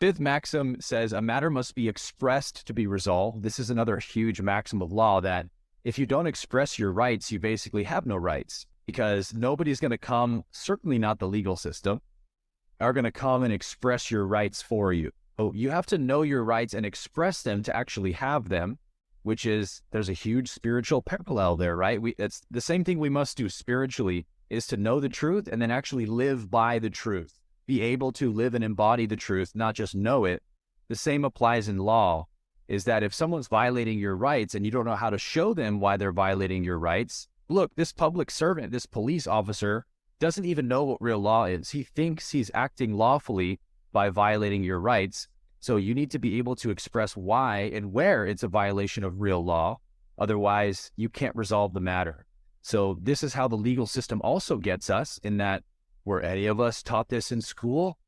fifth maxim says a matter must be expressed to be resolved. This is another huge maxim of law that if you don't express your rights, you basically have no rights, because nobody's going to come, certainly not the legal system, are going to come and express your rights for you. Oh, you have to know your rights and express them to actually have them, which is, there's a huge spiritual parallel there, right? It's the same thing we must do spiritually, is to know the truth and then actually live by the truth, be able to live and embody the truth, not just know it. The same applies in law, is that if someone's violating your rights and you don't know how to show them why they're violating your rights, look, this public servant, this police officer doesn't even know what real law is. He thinks he's acting lawfully by violating your rights. So you need to be able to express why and where it's a violation of real law. Otherwise, you can't resolve the matter. So this is how the legal system also gets us, in that, were any of us taught this in school?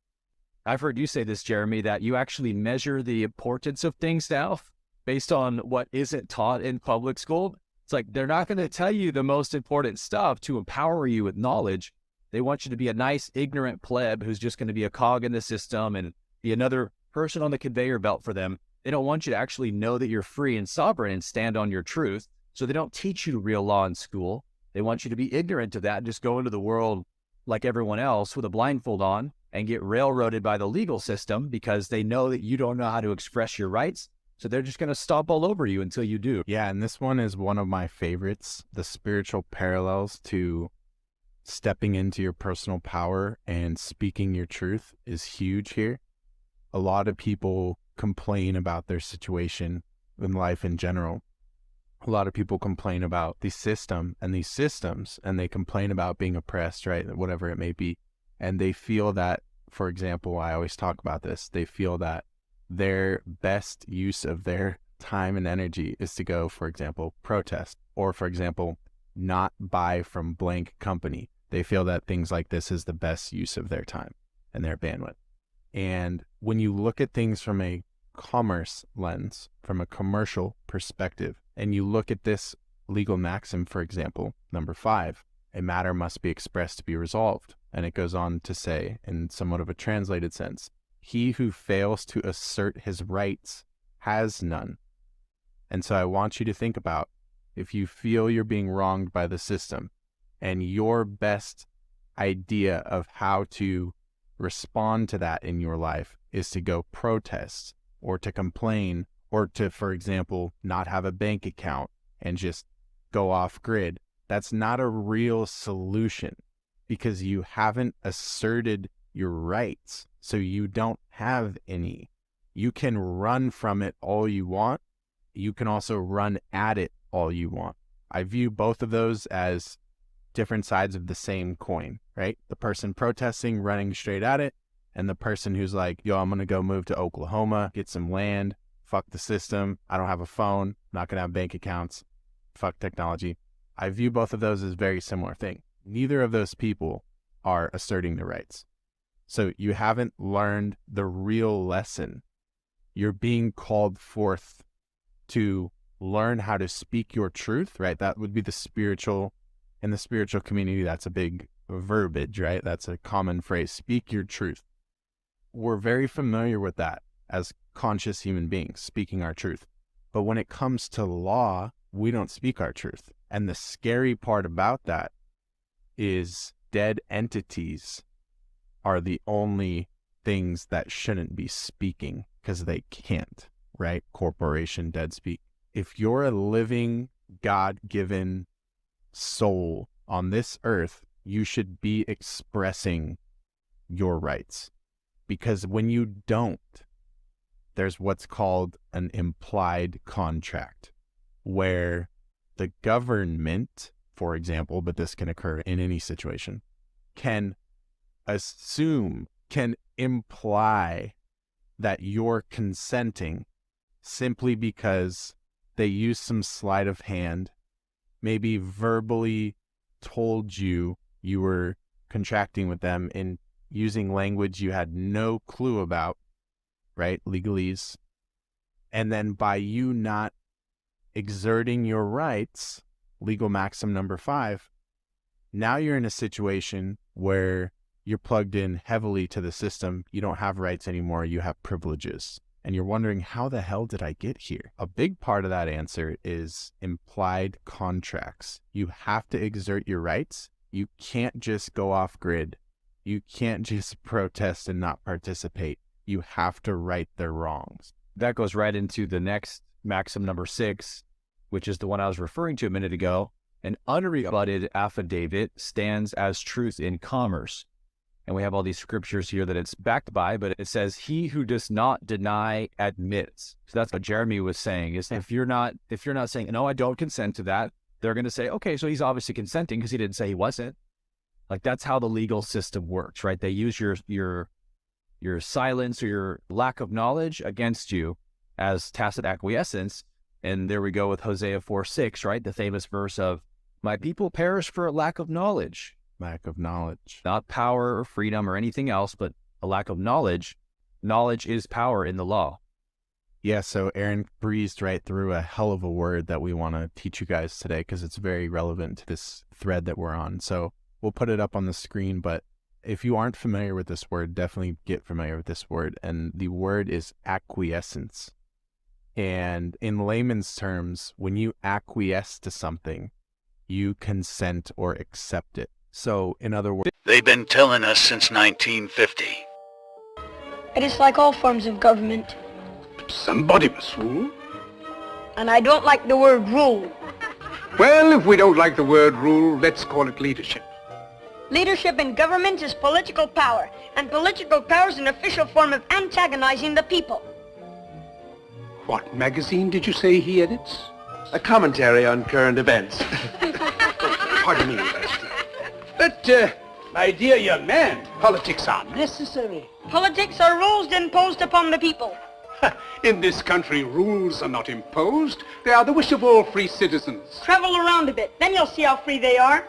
I've heard you say this, Jeremy, that you actually measure the importance of things now based on what isn't taught in public school. It's like, they're not going to tell you the most important stuff to empower you with knowledge. They want you to be a nice, ignorant pleb who's just going to be a cog in the system and be another person on the conveyor belt for them. They don't want you to actually know that you're free and sovereign and stand on your truth. So they don't teach you real law in school. They want you to be ignorant of that and just go into the world like everyone else with a blindfold on and get railroaded by the legal system, because they know that you don't know how to express your rights. So they're just going to stomp all over you until you do. Yeah, and this one is one of my favorites. The spiritual parallels to stepping into your personal power and speaking your truth is huge here. A lot of people complain about their situation in life in general. A lot of people complain about the system and these systems, and they complain about being oppressed, right? Whatever it may be. And they feel that, for example, I always talk about this, they feel that their best use of their time and energy is to go, for example, protest, or, for example, not buy from blank company. They feel that things like this is the best use of their time and their bandwidth. And when you look at things from a commerce lens, from a commercial perspective, and you look at this legal maxim, for example, number 5, a matter must be expressed to be resolved. And it goes on to say, in somewhat of a translated sense, he who fails to assert his rights has none. And so I want you to think about, if you feel you're being wronged by the system, and your best idea of how to respond to that in your life is to go protest or to complain or to, for example, not have a bank account and just go off grid, that's not a real solution, because you haven't asserted your rights. So you don't have any. You can run from it all you want. You can also run at it all you want. I view both of those as different sides of the same coin, right? The person protesting, running straight at it, and the person who's like, yo, I'm going to go move to Oklahoma, get some land, fuck the system. I don't have a phone, not going to have bank accounts, fuck technology. I view both of those as very similar things. Neither of those people are asserting their rights. So you haven't learned the real lesson. You're being called forth to learn how to speak your truth, right? That would be the spiritual, in the spiritual community, that's a big verbiage, right? That's a common phrase, speak your truth. We're very familiar with that as conscious human beings, speaking our truth. But when it comes to law, we don't speak our truth. And the scary part about that is dead entities are the only things that shouldn't be speaking, because they can't, right? Corporation, dead speak. If you're a living, God-given soul on this earth, you should be expressing your rights. Because when you don't, there's what's called an implied contract, where the government, for example, but this can occur in any situation, can assume, can imply that you're consenting simply because they use some sleight of hand, maybe verbally told you you were contracting with them in using language you had no clue about, right? Legalese. And then by you not exerting your rights, legal maxim number 5, now you're in a situation where you're plugged in heavily to the system. You don't have rights anymore. You have privileges. And you're wondering, how the hell did I get here? A big part of that answer is implied contracts. You have to exert your rights. You can't just go off grid. You can't just protest and not participate. You have to right their wrongs. That goes right into the next maxim, number 6, which is the one I was referring to a minute ago. An unrebutted affidavit stands as truth in commerce. And we have all these scriptures here that it's backed by, but it says, he who does not deny admits. So that's what Jeremy was saying, is if you're not saying, no, I don't consent to that, they're going to say, okay, so he's obviously consenting because he didn't say he wasn't. Like, that's how the legal system works, right? They use your silence or your lack of knowledge against you as tacit acquiescence. And there we go with Hosea 4:6, right? The famous verse of, my people perish for a lack of knowledge. Lack of knowledge. Not power or freedom or anything else, but a lack of knowledge. Knowledge is power in the law. Yeah, so Aaron breezed right through a hell of a word that we want to teach you guys today because it's very relevant to this thread that we're on. So we'll put it up on the screen, but if you aren't familiar with this word, definitely get familiar with this word. And the word is acquiescence. And in layman's terms, when you acquiesce to something, you consent or accept it. So, in other words, they've been telling us since 1950. It is like all forms of government. But somebody must rule. And I don't like the word rule. Well, if we don't like the word rule, let's call it leadership. Leadership in government is political power, and political power is an official form of antagonizing the people. What magazine did you say he edits? A commentary on current events. Pardon me, University. But, my dear young man, politics are necessary. Politics are rules imposed upon the people. In this country, rules are not imposed. They are the wish of all free citizens. Travel around a bit, then you'll see how free they are.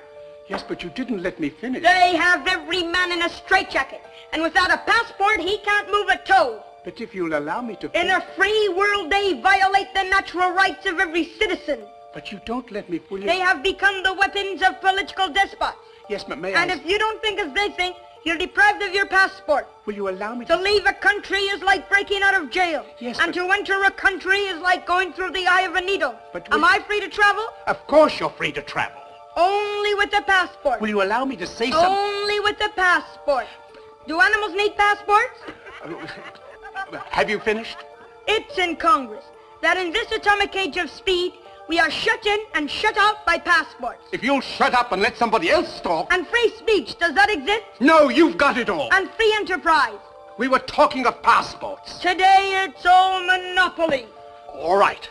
Yes, but you didn't let me finish. They have every man in a straitjacket, and without a passport, he can't move a toe. But if you'll allow me to... In a free world, they violate the natural rights of every citizen. But you don't let me fully... They have become the weapons of political despots. Yes, but may I... And if you don't think as they think, you're deprived of your passport. Will you allow me to leave a country is like breaking out of jail. Yes, and to enter a country is like going through the eye of a needle. But am I free to travel? Of course you're free to travel. Only with a passport. Will you allow me to say something? Only with a passport. Do animals need passports? Have you finished? It's in Congress that in this atomic age of speed, we are shut in and shut out by passports. If you'll shut up and let somebody else talk... And free speech, does that exist? No, you've got it all. And free enterprise. We were talking of passports. Today it's all monopoly. All right.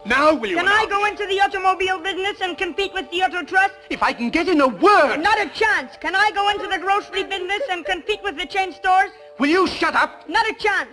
Now will you... Can I go into the automobile business and compete with the Auto Trust? If I can get in a word... Not a chance. Can I go into the grocery business and compete with the chain stores? Will you shut up? Not a chance.